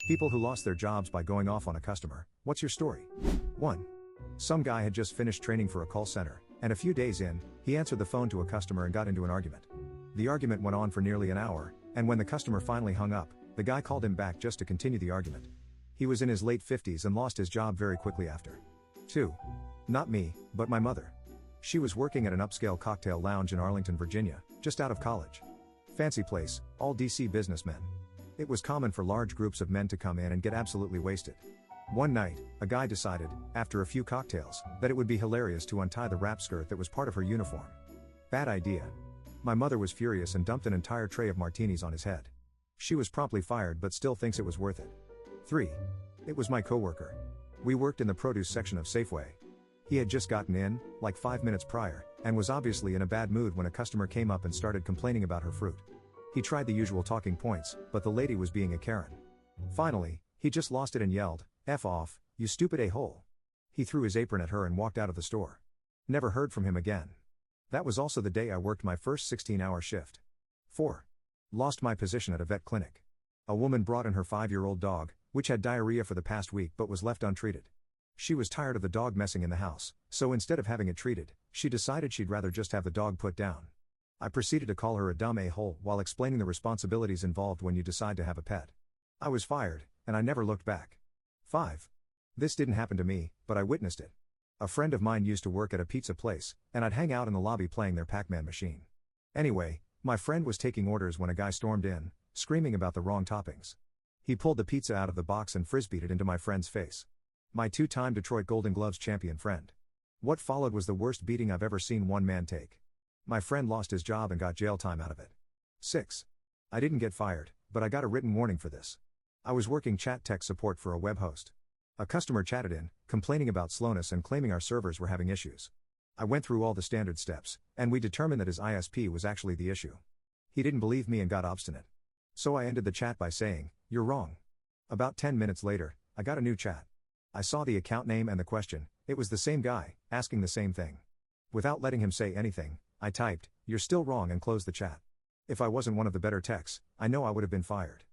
People who lost their jobs by going off on a customer. What's your story? 1. Some guy had just finished training for a call center, and a few days in, he answered the phone to a customer and got into an argument. The argument went on for nearly an hour, and when the customer finally hung up, the guy called him back just to continue the argument. He was in his late 50s and lost his job very quickly after. 2. Not me, but my mother. She was working at an upscale cocktail lounge in Arlington, Virginia, just out of college. Fancy place, all DC businessmen. It was common for large groups of men to come in and get absolutely wasted. One night, a guy decided, after a few cocktails, that it would be hilarious to untie the wrap skirt that was part of her uniform. Bad idea. My mother was furious and dumped an entire tray of martinis on his head. She was promptly fired but still thinks it was worth it. 3. It was my coworker. We worked in the produce section of Safeway. He had just gotten in, like 5 minutes prior, and was obviously in a bad mood when a customer came up and started complaining about her fruit. He tried the usual talking points, but the lady was being a Karen. Finally, he just lost it and yelled, "F off, you stupid a-hole." He threw his apron at her and walked out of the store. Never heard from him again. That was also the day I worked my first 16-hour shift. 4. Lost my position at a vet clinic. A woman brought in her 5-year-old dog, which had diarrhea for the past week but was left untreated. She was tired of the dog messing in the house, so instead of having it treated, she decided she'd rather just have the dog put down. I proceeded to call her a dumb a-hole while explaining the responsibilities involved when you decide to have a pet. I was fired, and I never looked back. 5. This didn't happen to me, but I witnessed it. A friend of mine used to work at a pizza place, and I'd hang out in the lobby playing their Pac-Man machine. Anyway, my friend was taking orders when a guy stormed in, screaming about the wrong toppings. He pulled the pizza out of the box and frisbeed it into my friend's face. My 2-time Detroit Golden Gloves champion friend. What followed was the worst beating I've ever seen one man take. My friend lost his job and got jail time out of it. 6. I didn't get fired, but I got a written warning for this. I was working chat tech support for a web host. A customer chatted in, complaining about slowness and claiming our servers were having issues. I went through all the standard steps, and we determined that his ISP was actually the issue. He didn't believe me and got obstinate. So I ended the chat by saying, "You're wrong." About 10 minutes later, I got a new chat. I saw the account name and the question. It was the same guy, asking the same thing. Without letting him say anything, I typed, "You're still wrong," and closed the chat. If I wasn't one of the better techs, I know I would have been fired.